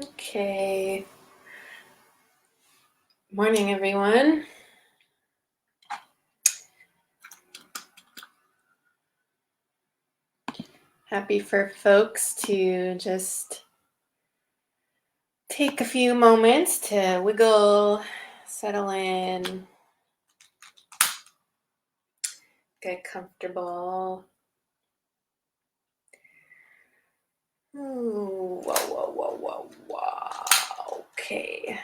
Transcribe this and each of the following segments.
Okay. Morning, everyone. Happy for folks to just take a few moments to wiggle, settle in, get comfortable. Ooh, whoa. Okay.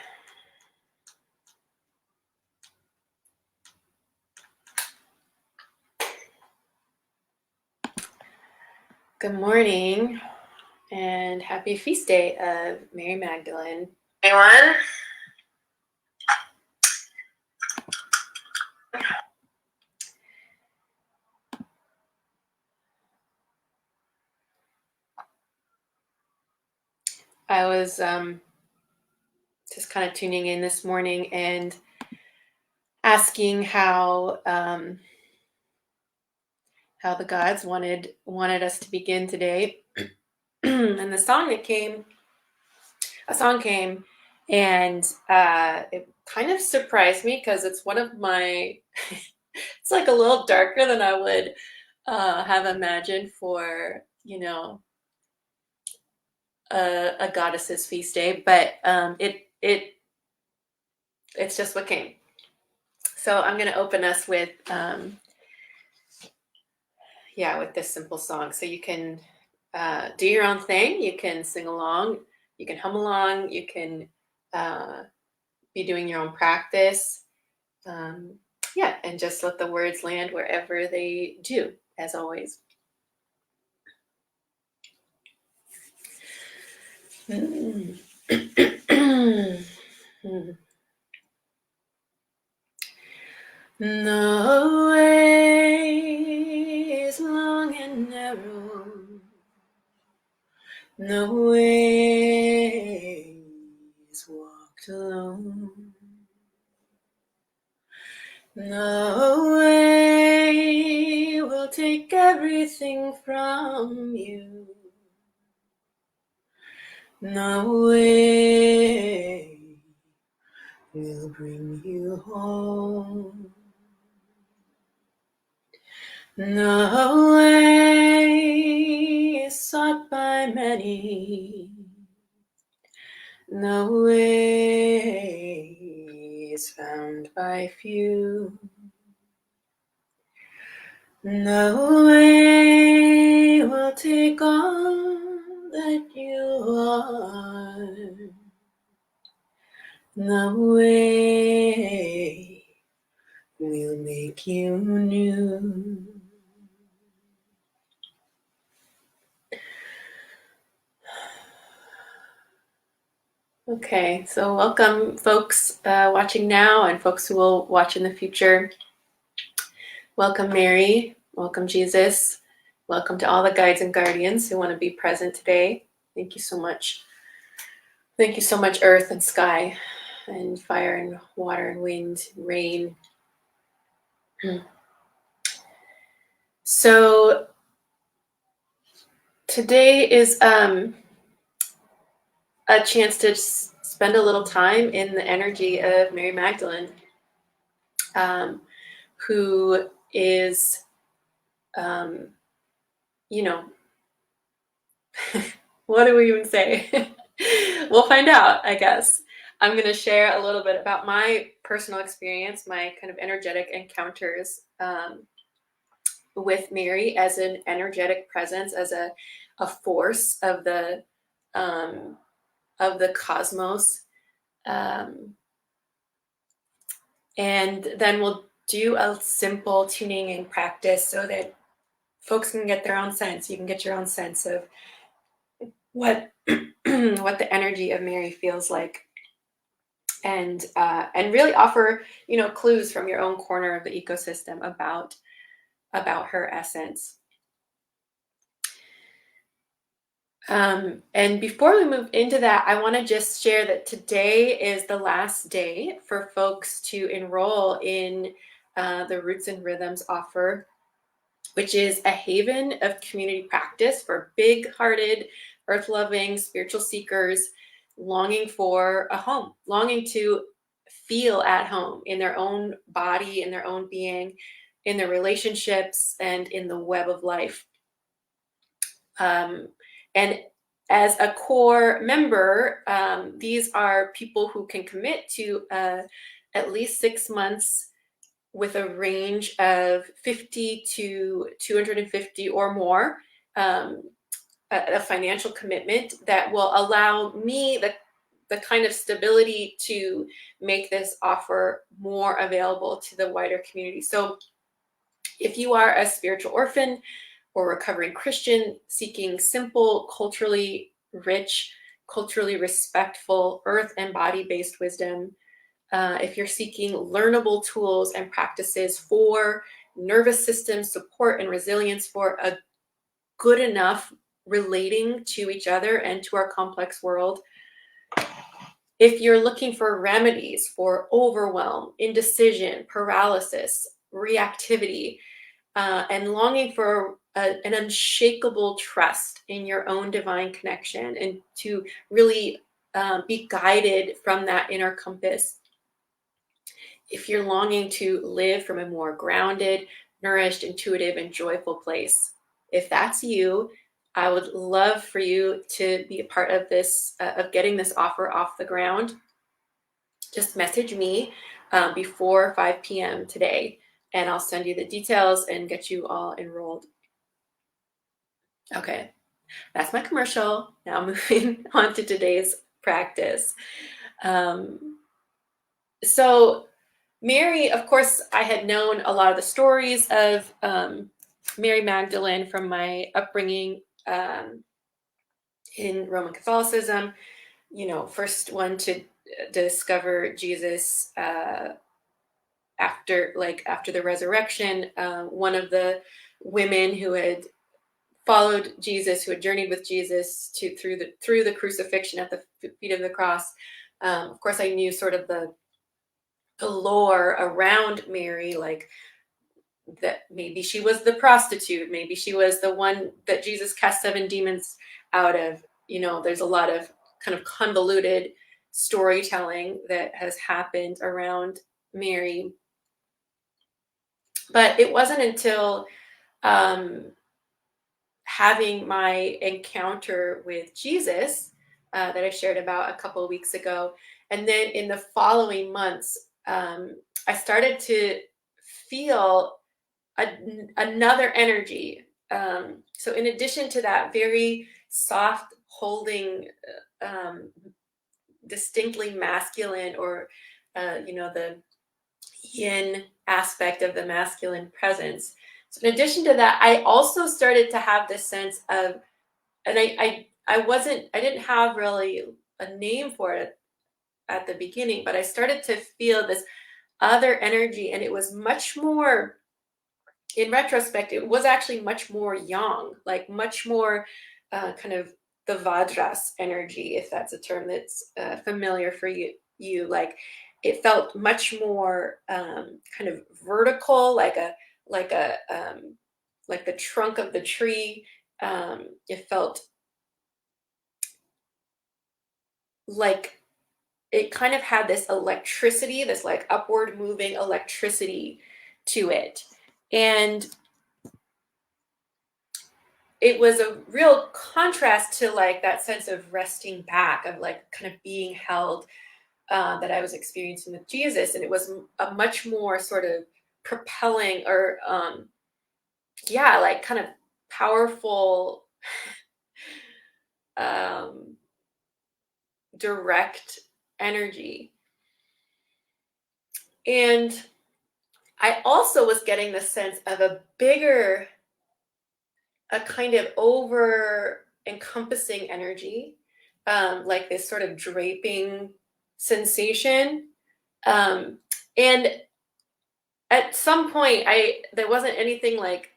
Good morning and happy feast day of Mary Magdalene. Anyone? I was just kind of tuning in this morning and asking how the gods wanted us to begin today. And a song came, and it kind of surprised me because it's one of my it's like a little darker than I would have imagined for a goddess's feast day, but it's just what came. So I'm going to open us with with this simple song. So you can do your own thing. You can sing along. You can hum along. You can be doing your own practice. And just let the words land wherever they do, as always. The way is long and narrow. The way is walked alone. The way will take everything from you. No way will bring you home. No way is sought by many. No way is found by few. No way will take all that you are. No way will make you new. Okay, so welcome folks watching now and folks who will watch in the future. Welcome Mary, welcome Jesus, welcome to all the guides and guardians who want to be present today. Thank you so much. Thank you so much, earth and sky and fire and water and wind and rain. So today is a chance to spend a little time in the energy of Mary Magdalene, who is, what do we even say? We'll find out, I guess. I'm going to share a little bit about my personal experience, my kind of energetic encounters with Mary as an energetic presence, as a force of the cosmos, and then we'll do a simple tuning and practice so that folks can get their own sense. You can get your own sense of what what the energy of Mary feels like, and really offer clues from your own corner of the ecosystem about her essence. And before we move into that, I want to just share that today is the last day for folks to enroll in the Roots and Rhythms offer which is a haven of community practice for big-hearted, earth-loving, spiritual seekers longing for a home, longing to feel at home in their own body, in their own being, in their relationships, and in the web of life. And as a core member, these are people who can commit to at least 6 months with a range of 50 to 250 or more, a financial commitment that will allow me the kind of stability to make this offer more available to the wider community. So if you are a spiritual orphan or recovering Christian seeking simple, culturally rich, culturally respectful, earth and body-based wisdom, if you're seeking learnable tools and practices for nervous system support and resilience for a good enough relating to each other and to our complex world, if you're looking for remedies for overwhelm, indecision, paralysis, reactivity, and longing for an unshakable trust in your own divine connection and to really be guided from that inner compass. If you're longing to live from a more grounded, nourished, intuitive, and joyful place, if that's you, I would love for you to be a part of this, of getting this offer off the ground. Just message me before 5 p.m. today, and I'll send you the details and get you all enrolled. Okay, that's my commercial. Now moving on to today's practice. So Mary, of course, I had known a lot of the stories of Mary Magdalene from my upbringing in Roman Catholicism. You know, first one to discover Jesus after the resurrection. One of the women who had followed Jesus, who had journeyed with Jesus through the crucifixion at the feet of the cross. Of course, I knew sort of the lore around Mary, like that maybe she was the prostitute, maybe she was the one that Jesus cast 7 demons out of. You know, there's a lot of kind of convoluted storytelling that has happened around Mary. But it wasn't until having my encounter with Jesus that I shared about a couple of weeks ago, and then in the following months, I started to feel another energy. So in addition to that very soft, holding, distinctly masculine, or the yin aspect of the masculine presence. So in addition to that, I also started to have this sense of, and I didn't have really a name for it at the beginning, but I started to feel this other energy, and it was much more, in retrospect, it was actually much more yang, like much more kind of the Vajras energy, if that's a term that's familiar for you. Like it felt much more kind of vertical, like the trunk of the tree. It felt like it kind of had this electricity, this like upward moving electricity to it. And it was a real contrast to like that sense of resting back, of like kind of being held that I was experiencing with Jesus. And it was a much more sort of propelling, or like kind of powerful, direct energy. And I also was getting the sense of a kind of over encompassing energy, like this sort of draping sensation. And at some point, there wasn't anything like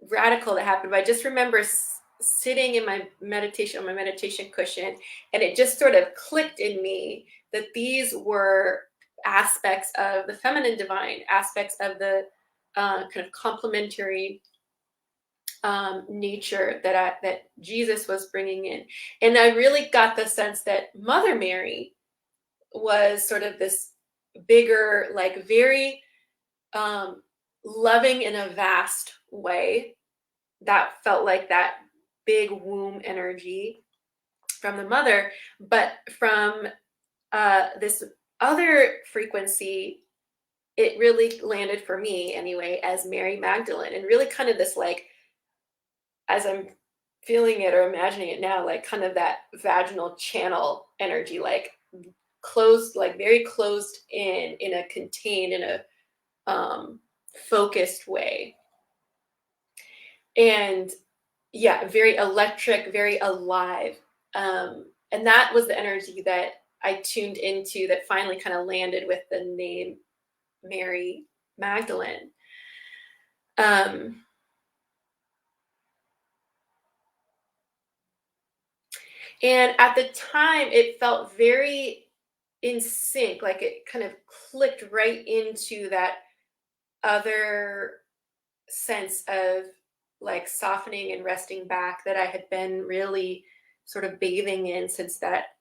radical that happened, but I just remember sitting in my meditation, on my meditation cushion, and it just sort of clicked in me that these were aspects of the feminine divine, aspects of the kind of complementary nature that Jesus was bringing in. And I really got the sense that Mother Mary was sort of this bigger, like very loving in a vast way. That felt like that big womb energy from the mother, but from this other frequency, it really landed for me anyway as Mary Magdalene, and really kind of this, like, as I'm feeling it or imagining it now, like kind of that vaginal channel energy, like closed, like very closed in a contained, in a focused way. And yeah, very electric, very alive. And that was the energy that I tuned into, that finally kind of landed with the name Mary Magdalene. And at the time, it felt very in sync, like it kind of clicked right into that other sense of like softening and resting back that I had been really sort of bathing in since that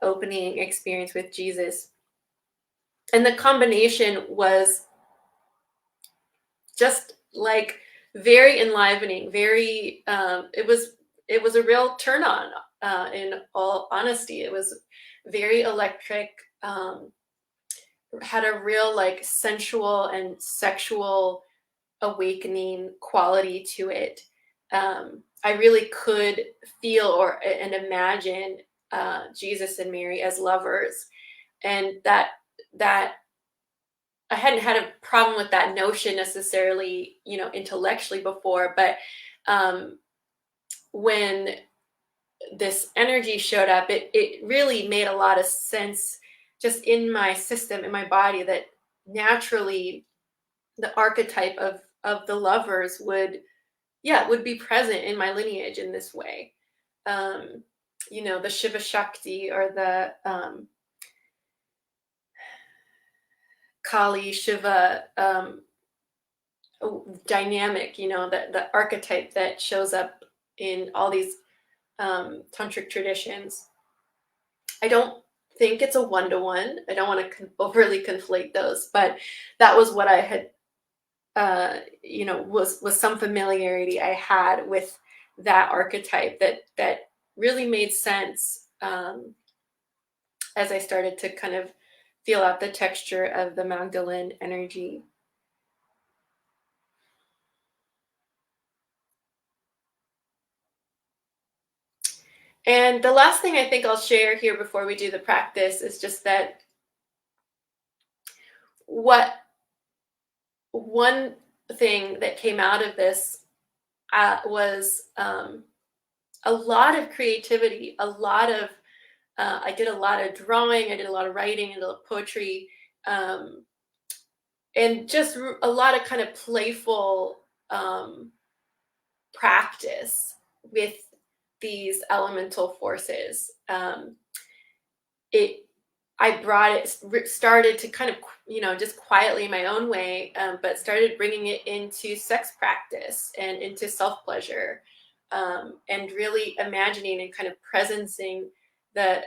opening experience with Jesus. And the combination was just like very enlivening, very it was a real turn on, in all honesty. It was very electric, had a real like sensual and sexual awakening quality to it. I really could feel and imagine Jesus and Mary as lovers, and that I hadn't had a problem with that notion necessarily, intellectually before, but when this energy showed up, it really made a lot of sense just in my system, in my body, that naturally the archetype of the lovers would be present in my lineage in this way. The Shiva Shakti, or the Kali Shiva dynamic, the archetype that shows up in all these tantric traditions. I don't think it's a one-to-one. I don't want to overly conflate those, but that was what I had, was some familiarity I had with that archetype that really made sense as I started to kind of feel out the texture of the Magdalene energy. And the last thing I think I'll share here before we do the practice is just that one thing that came out of this was a lot of creativity, I did a lot of drawing, I did a lot of writing, and a lot of poetry, and just a lot of kind of playful practice with these elemental forces. Started to kind of, just quietly in my own way, but started bringing it into sex practice and into self-pleasure, and really imagining and kind of presencing that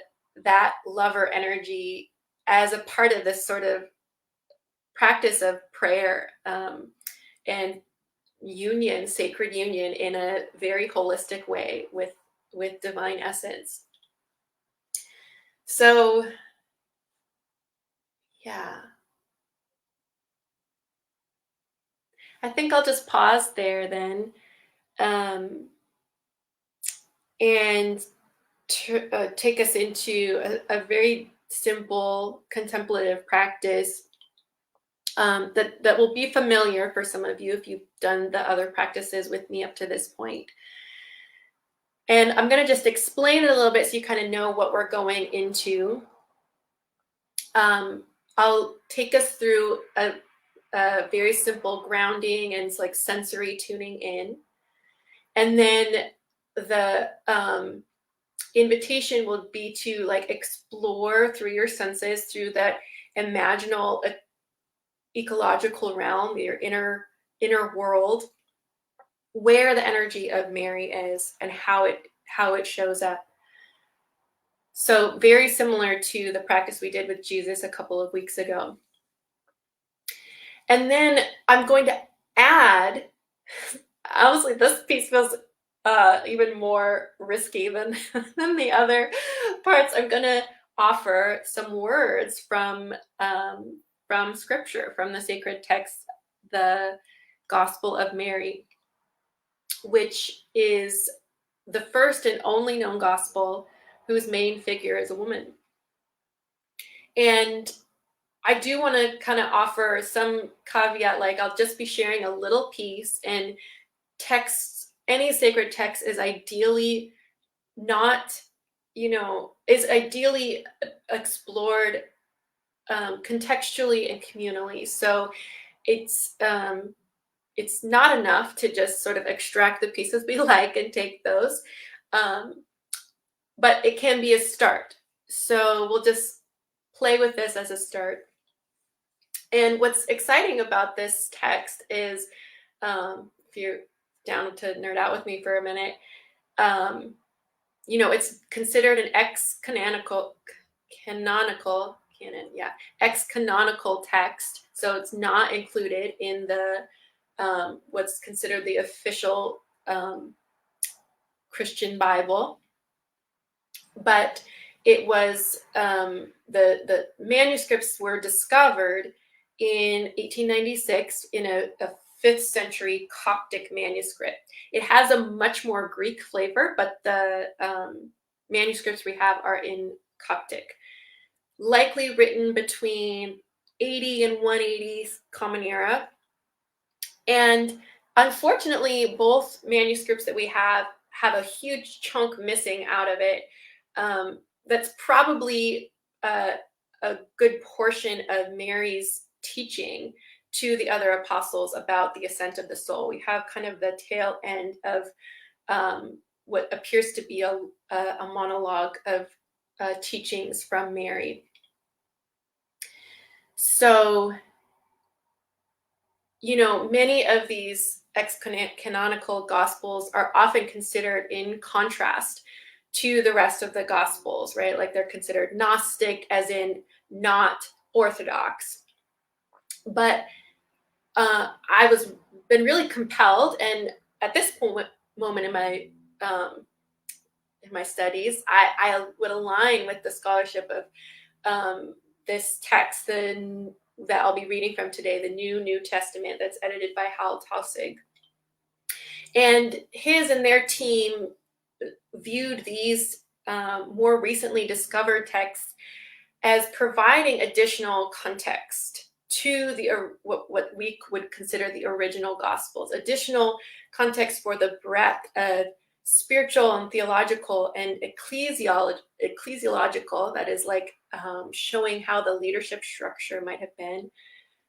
lover energy as a part of this sort of practice of prayer, and union, sacred union, in a very holistic way with divine essence. So yeah, I think I'll just pause there then, and take us into a very simple contemplative practice that will be familiar for some of you if you've done the other practices with me up to this point. And I'm going to just explain it a little bit so you kind of know what we're going into. I'll take us through a very simple grounding and like sensory tuning in. And then the invitation will be to like explore through your senses, through that imaginal ecological realm, your inner world, where the energy of Mary is and how it shows up. So very similar to the practice we did with Jesus a couple of weeks ago. And then I'm going to add, honestly, this piece feels even more risky than the other parts. I'm going to offer some words from scripture, from the sacred text, the Gospel of Mary, which is the first and only known gospel whose main figure is a woman. And I do want to kind of offer some caveat, like I'll just be sharing a little piece, and texts, any sacred text is ideally not, is ideally explored contextually and communally. So it's not enough to just sort of extract the pieces we like and take those, but it can be a start. So we'll just play with this as a start. And what's exciting about this text is, if you're down to nerd out with me for a minute, it's considered an ex-canonical text. So it's not included in the what's considered the official Christian Bible, but it was the manuscripts were discovered in 1896 in a 5th century Coptic manuscript. It has a much more Greek flavor, but the manuscripts we have are in Coptic, likely written between 80 and 180 Common Era. And unfortunately, both manuscripts that we have a huge chunk missing out of it. That's probably a good portion of Mary's teaching to the other apostles about the ascent of the soul. We have kind of the tail end of what appears to be a monologue of teachings from Mary. So, many of these ex-canonical gospels are often considered in contrast to the rest of the gospels, right? Like they're considered Gnostic, as in not orthodox. But I was been really compelled, and at this moment in my studies, I would align with the scholarship of this text that I'll be reading from today, the New Testament, that's edited by Hal Taussig. And his and their team viewed these more recently discovered texts as providing additional context to what we would consider the original Gospels, additional context for the breadth of spiritual and theological and ecclesiological, that is like showing how the leadership structure might have been,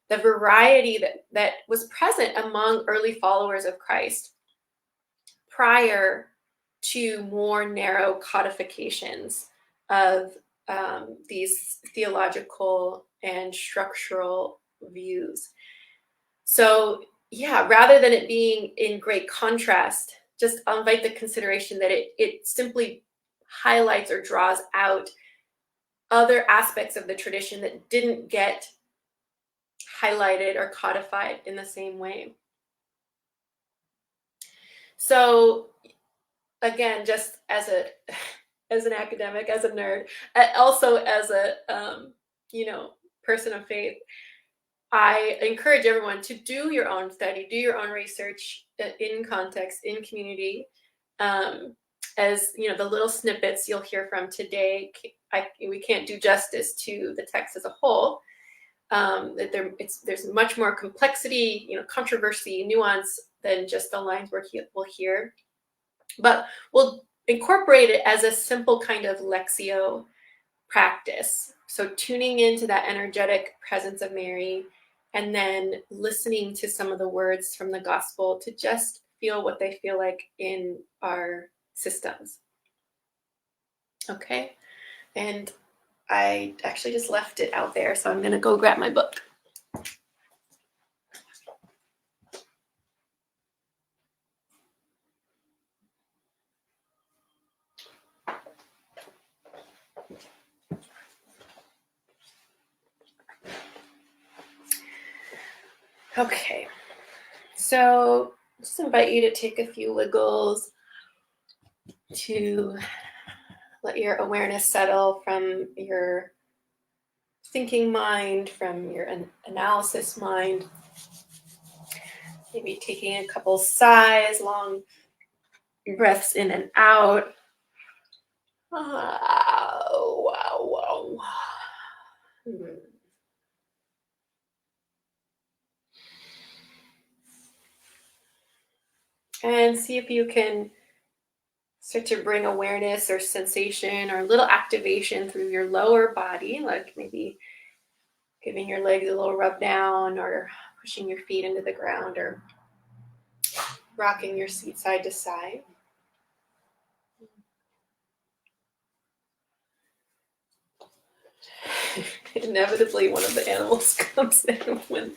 the variety that was present among early followers of Christ prior to more narrow codifications of these theological and structural views. So yeah, rather than it being in great contrast, just invite the consideration that it simply highlights or draws out other aspects of the tradition that didn't get highlighted or codified in the same way. So again, just as an academic, as a nerd, also as a person of faith, I encourage everyone to do your own study, do your own research in context, in community. As the little snippets you'll hear from today, we can't do justice to the text as a whole. There's much more complexity, controversy, nuance than just the lines we'll hear. But we'll incorporate it as a simple kind of Lectio practice. So tuning into that energetic presence of Mary, and then listening to some of the words from the gospel to just feel what they feel like in our systems. Okay, and I actually just left it out there, so I'm going to go grab my book. Okay, so just invite you to take a few wiggles to let your awareness settle from your thinking mind, from your analysis mind. Maybe taking a couple sighs, long breaths in and out. Wow. And see if you can start to bring awareness or sensation or a little activation through your lower body, like maybe giving your legs a little rub down or pushing your feet into the ground or rocking your seat side to side. Inevitably, one of the animals comes in when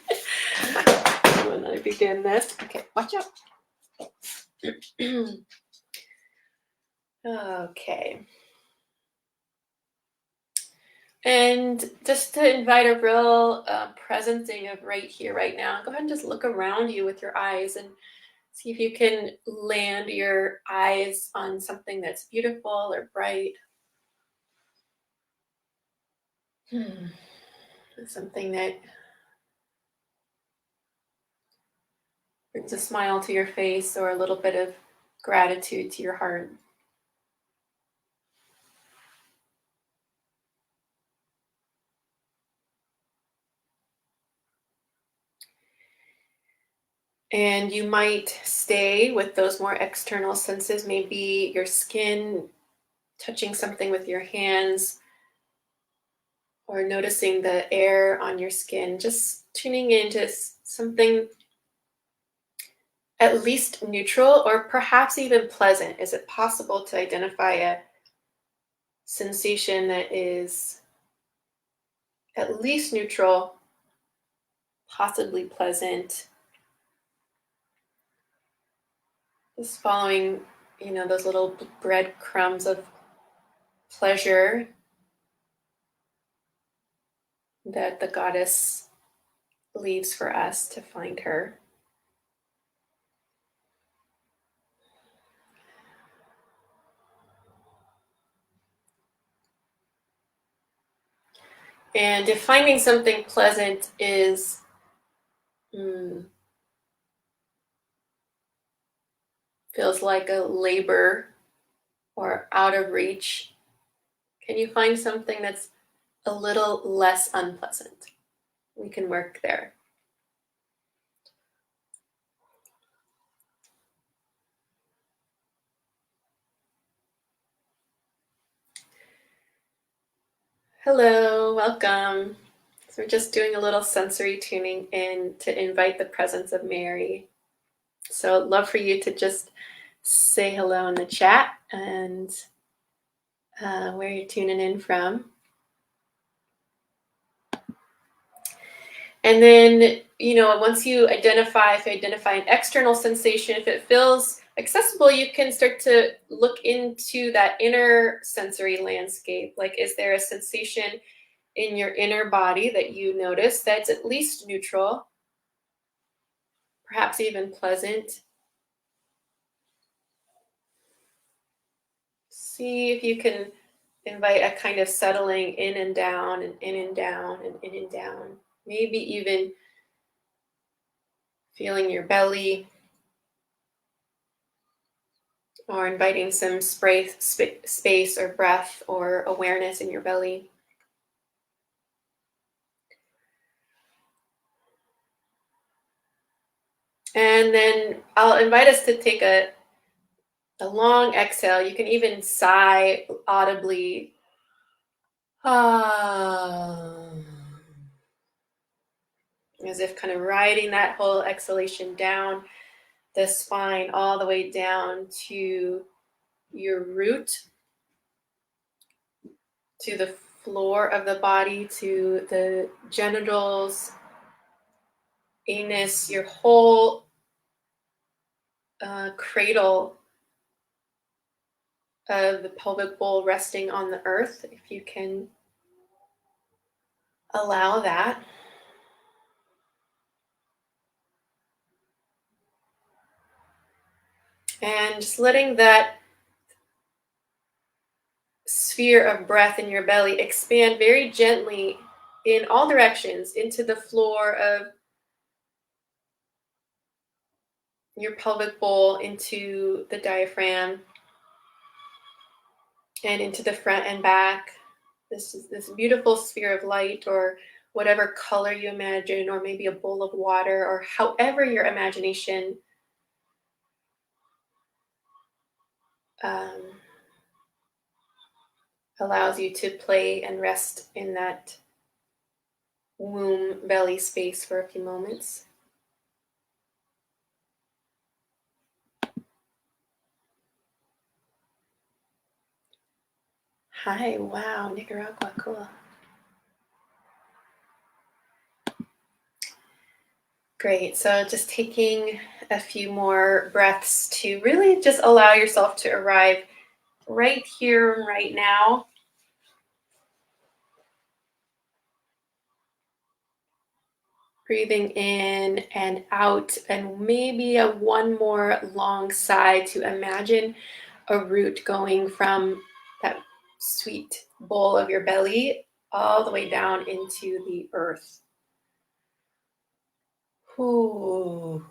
I begin this. Okay, watch out. Okay. And just to invite a real presencing of right here, right now, go ahead and just look around you with your eyes and see if you can land your eyes on something that's beautiful or bright. Something that brings a smile to your face or a little bit of gratitude to your heart. And you might stay with those more external senses, maybe your skin, touching something with your hands, or noticing the air on your skin, just tuning into something at least neutral or perhaps even pleasant. Is it possible to identify a sensation that is at least neutral, possibly pleasant? Just following, those little breadcrumbs of pleasure that the goddess leaves for us to find her. And if finding something pleasant is feels like a labor or out of reach, can you find something that's a little less unpleasant? We can work there. Hello, welcome. So we're just doing a little sensory tuning in to invite the presence of Mary. So I'd love for you to just say hello in the chat and where you're tuning in from. And then, once you identify an external sensation, if it feels accessible, you can start to look into that inner sensory landscape. Like, is there a sensation in your inner body that you notice that's at least neutral, perhaps even pleasant? See if you can invite a kind of settling in and down and in and down and in and down. Maybe even feeling your belly, or inviting some space or breath or awareness in your belly. And then I'll invite us to take a long exhale. You can even sigh audibly. As if kind of riding that whole exhalation down the spine all the way down to your root, to the floor of the body, to the genitals, anus, your whole cradle of the pelvic bowl resting on the earth, if you can allow that. And just letting that sphere of breath in your belly expand very gently in all directions into the floor of your pelvic bowl, into the diaphragm, and into the front and back. This is this beautiful sphere of light, or whatever color you imagine, or maybe a bowl of water, or however your imagination um, allows you to play and rest in that womb belly space for a few moments. Hi, wow, Nicaragua, cool. Great, so just taking a few more breaths to really just allow yourself to arrive right here, right now. Breathing in and out, and maybe a one more long sigh to imagine a root going from that sweet bowl of your belly all the way down into the earth. Ooh.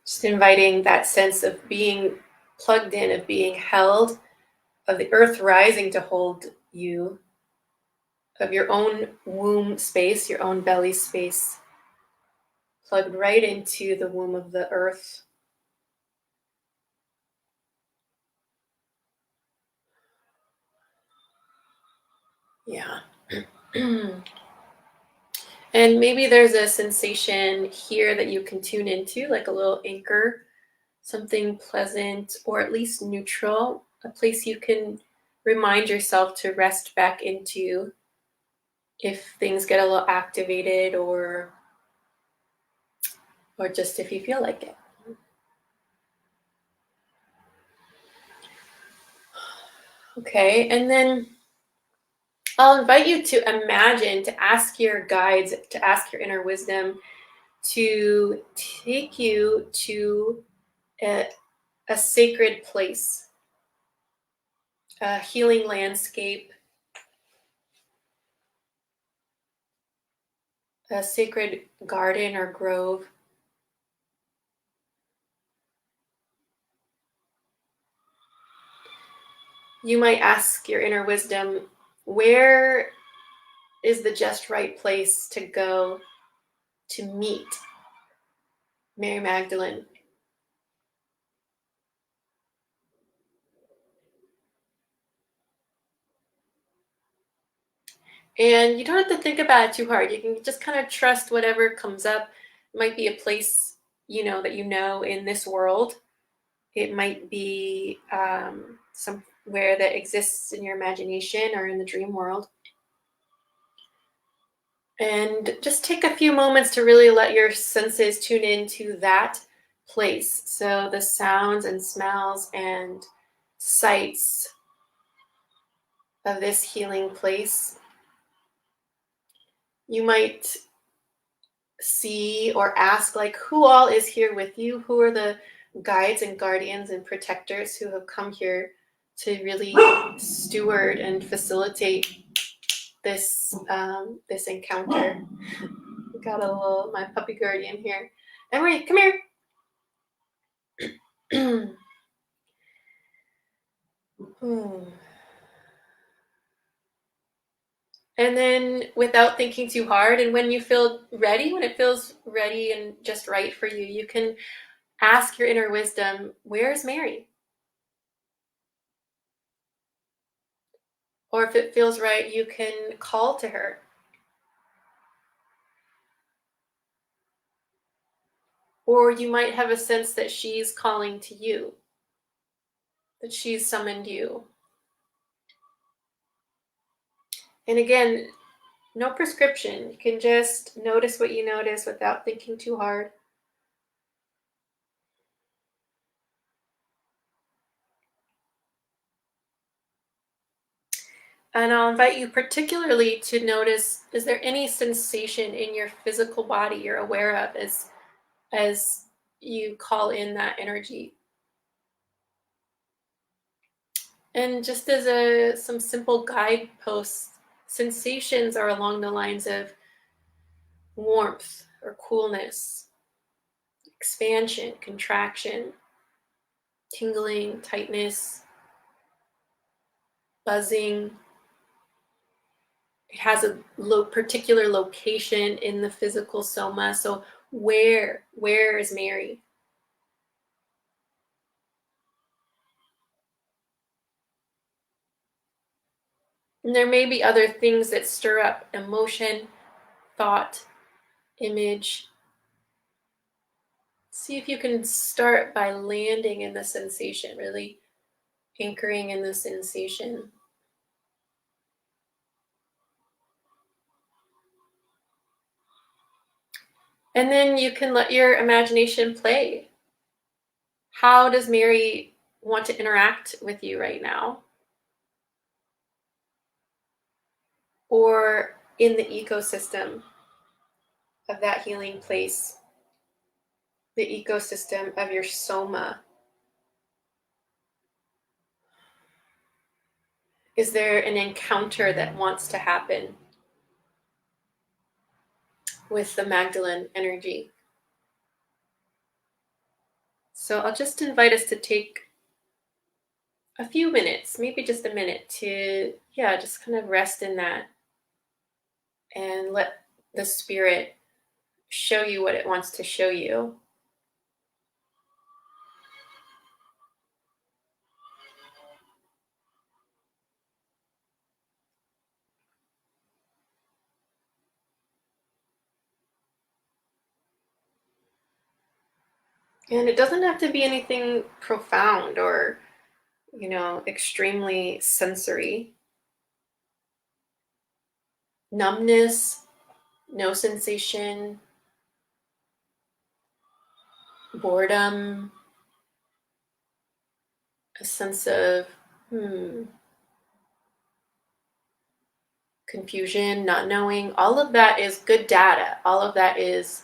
Just inviting that sense of being plugged in, of being held, of the earth rising to hold you, of your own womb space, your own belly space, plugged right into the womb of the earth. Yeah. And maybe there's a sensation here that you can tune into, like a little anchor, something pleasant or at least neutral, a place you can remind yourself to rest back into if things get a little activated, or just if you feel like it. Okay, and then I'll invite you to imagine, to ask your guides, to ask your inner wisdom to take you to a, a sacred place, a healing landscape, a sacred garden or grove. You might ask your inner wisdom, where is the just right place to go to meet Mary Magdalene? And you don't have to think about it too hard. You can just kind of trust whatever comes up. It might be a place, that in this world. It might be somewhere that exists in your imagination or in the dream world. And just take a few moments to really let your senses tune into that place. So the sounds and smells and sights of this healing place. You might see or ask, like, who all is here with you? Who are the guides and guardians and protectors who have come here to really steward and facilitate this this encounter? We got my puppy guardian here. Emery, come here. And then, without thinking too hard, and when you feel ready, when it feels ready and just right for you, you can ask your inner wisdom, where's Mary? Or if it feels right, you can call to her. Or you might have a sense that she's calling to you, that she's summoned you. And again, no prescription. You can just notice what you notice without thinking too hard. And I'll invite you particularly to notice, is there any sensation in your physical body you're aware of as you call in that energy? And just as some simple guideposts, sensations are along the lines of warmth or coolness, expansion, contraction, tingling, tightness, buzzing. It has a particular location in the physical soma. So where is Mary? And there may be other things that stir up emotion, thought, image. See if you can start by landing in the sensation, really anchoring in the sensation. And then you can let your imagination play. How does Mary want to interact with you right now? Or in the ecosystem of that healing place, the ecosystem of your soma? Is there an encounter that wants to happen with the Magdalene energy? So I'll just invite us to take a few minutes, maybe just a minute, to, just kind of rest in that and let the spirit show you what it wants to show you. And it doesn't have to be anything profound or, extremely sensory. Numbness, no sensation, boredom, a sense of confusion, not knowing, all of that is good data. All of that is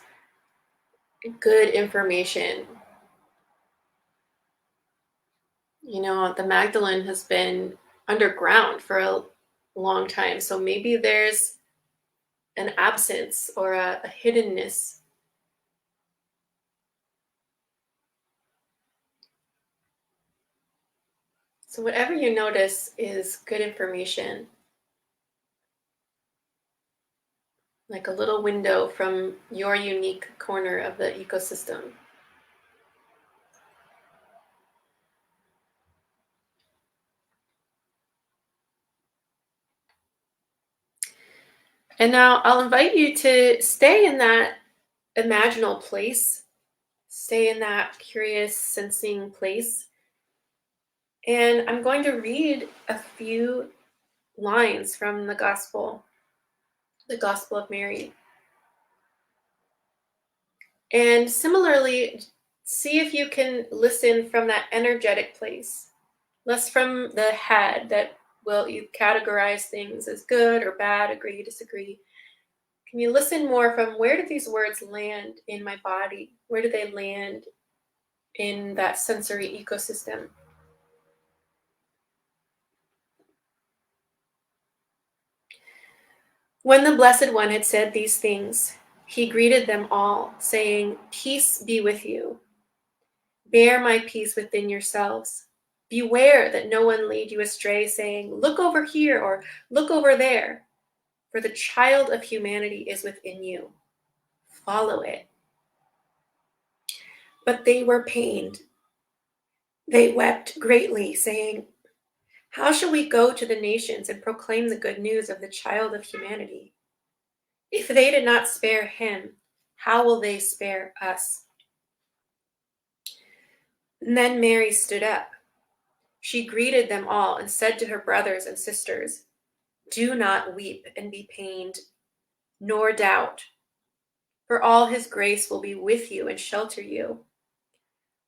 good information. The Magdalene has been underground for a long time, so maybe there's an absence or a hiddenness. So whatever you notice is good information, like a little window from your unique corner of the ecosystem. And now I'll invite you to stay in that imaginal place, stay in that curious sensing place. And I'm going to read a few lines from the Gospel of Mary. And similarly, see if you can listen from that energetic place, less from the head that will you categorize things as good or bad, agree, disagree. Can you listen more from, where do these words land in my body? Where do they land in that sensory ecosystem? When the Blessed One had said these things, he greeted them all, saying, "Peace be with you. Bear my peace within yourselves. Beware that no one lead you astray, saying, 'Look over here,' or 'Look over there,' for the child of humanity is within you. Follow it." But they were pained. They wept greatly, saying, "How shall we go to the nations and proclaim the good news of the child of humanity? If they did not spare him, how will they spare us?" And then Mary stood up. She greeted them all and said to her brothers and sisters, "Do not weep and be pained, nor doubt, for all his grace will be with you and shelter you.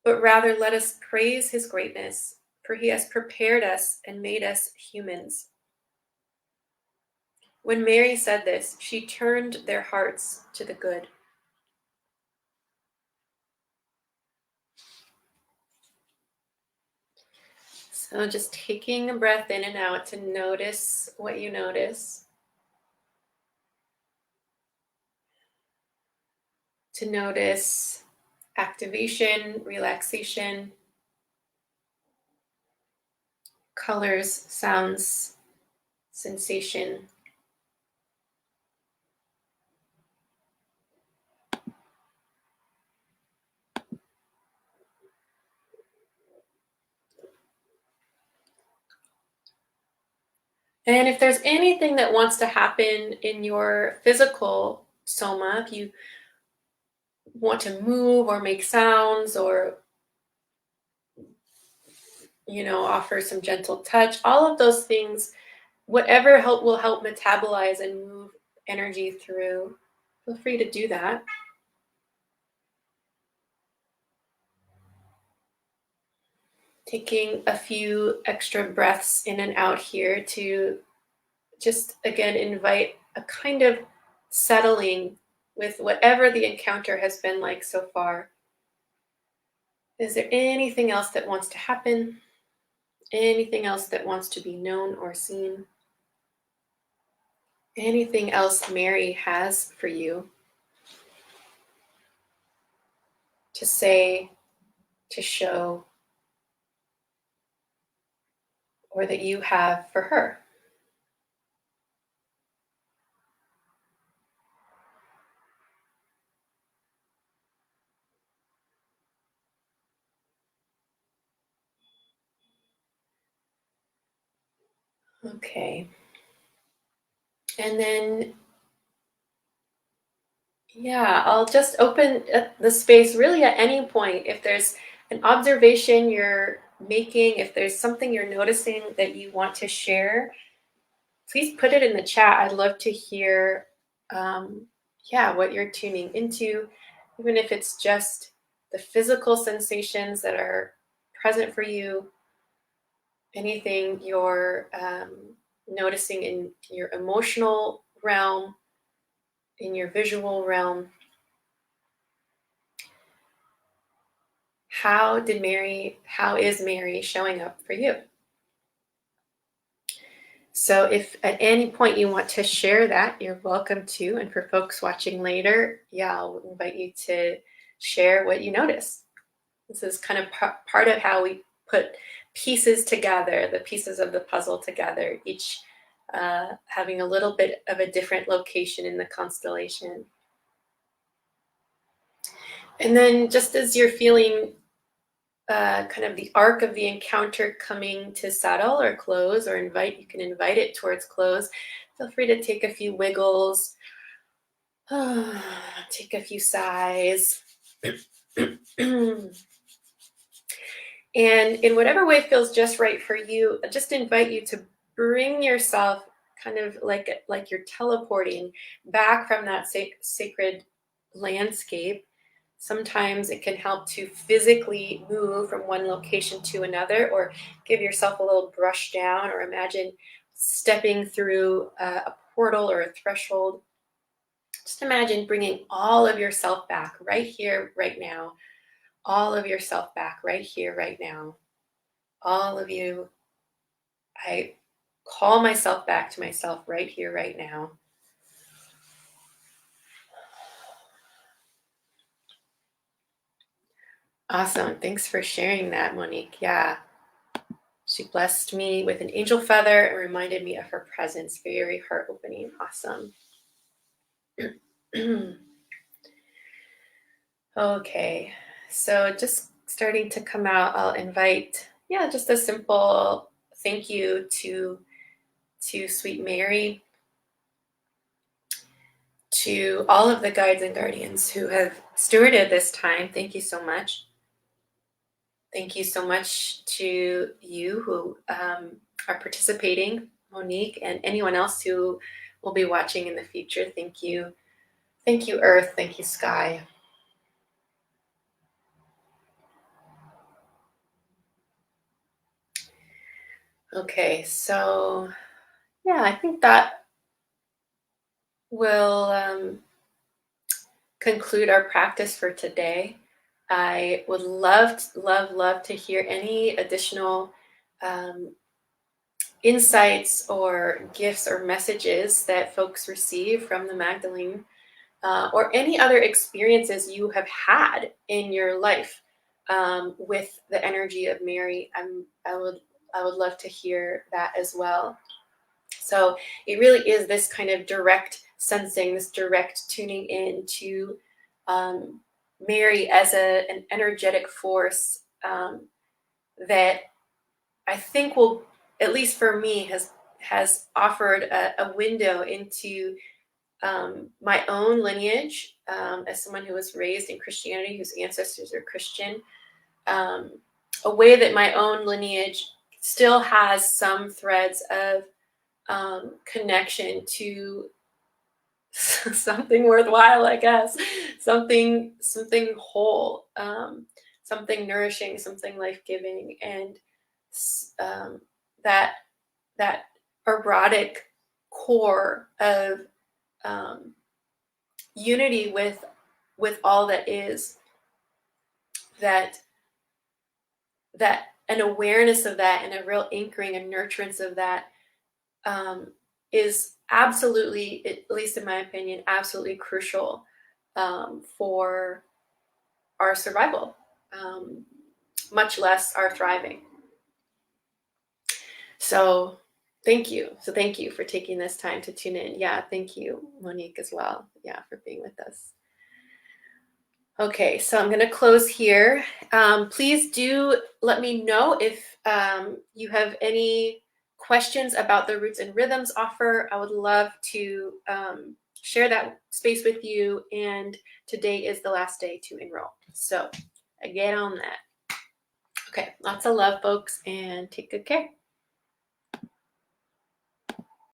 But rather let us praise his greatness, for he has prepared us and made us humans. When Mary said this, she turned their hearts to the good. So just taking a breath in and out to notice what you notice. To notice activation, relaxation, colors, sounds, sensation. And if there's anything that wants to happen in your physical soma, if you want to move or make sounds or offer some gentle touch, all of those things, whatever will help metabolize and move energy through, feel free to do that. Taking a few extra breaths in and out here to just again invite a kind of settling with whatever the encounter has been like so far. Is there anything else that wants to happen? Anything else that wants to be known or seen? Anything else Mary has for you to say, to show, or that you have for her? Okay. And then, yeah, I'll just open the space really at any point. If there's an observation you're making, if there's something you're noticing that you want to share, please put it in the chat. I'd love to hear, what you're tuning into, even if it's just the physical sensations that are present for you, anything you're noticing in your emotional realm, in your visual realm. How is Mary showing up for you? So if at any point you want to share that, you're welcome to. And for folks watching later, I'll invite you to share what you notice. This is kind of part of how we put pieces together, the pieces of the puzzle together, each having a little bit of a different location in the constellation. And then just as you're feeling kind of the arc of the encounter coming to settle or close, or you can invite it towards close. Feel free to take a few wiggles, take a few sighs. And in whatever way feels just right for you, I just invite you to bring yourself kind of like you're teleporting back from that sacred landscape. Sometimes it can help to physically move from one location to another, or give yourself a little brush down, or imagine stepping through a portal or a threshold. Just imagine bringing all of yourself back right here, right now. All of yourself back right here, right now. All of you. I call myself back to myself right here, right now. Awesome. Thanks for sharing that, Monique. Yeah. She blessed me with an angel feather and reminded me of her presence. Very heart opening. Awesome. Okay. So just starting to come out, I'll invite, just a simple thank you to Sweet Mary, to all of the guides and guardians who have stewarded this time. Thank you so much. Thank you so much to you who are participating, Monique, and anyone else who will be watching in the future. Thank you. Thank you, Earth. Thank you, Sky. Okay, so I think that will conclude our practice for today. I would love to hear any additional insights or gifts or messages that folks receive from the Magdalene, or any other experiences you have had in your life with the energy of Mary. I would love to hear that as well. So it really is this kind of direct sensing, this direct tuning in to Mary as an energetic force that I think will, at least for me, has offered a window into my own lineage, as someone who was raised in Christianity, whose ancestors are Christian, a way that my own lineage still has some threads of connection to something worthwhile, I guess, something whole, something nourishing, something life-giving, and that erotic core of unity with all that is, that an awareness of that and a real anchoring and nurturance of that is absolutely, at least in my opinion, absolutely crucial for our survival, much less our thriving. So thank you. Thank you for taking this time to tune in. Yeah, thank you, Monique, as well. Yeah, for being with us. Okay, so I'm going to close here. Please do let me know if you have any questions about the Roots and Rhythms offer. I would love to share that space with you. And today is the last day to enroll. So get on that. Okay, lots of love, folks, and take good care.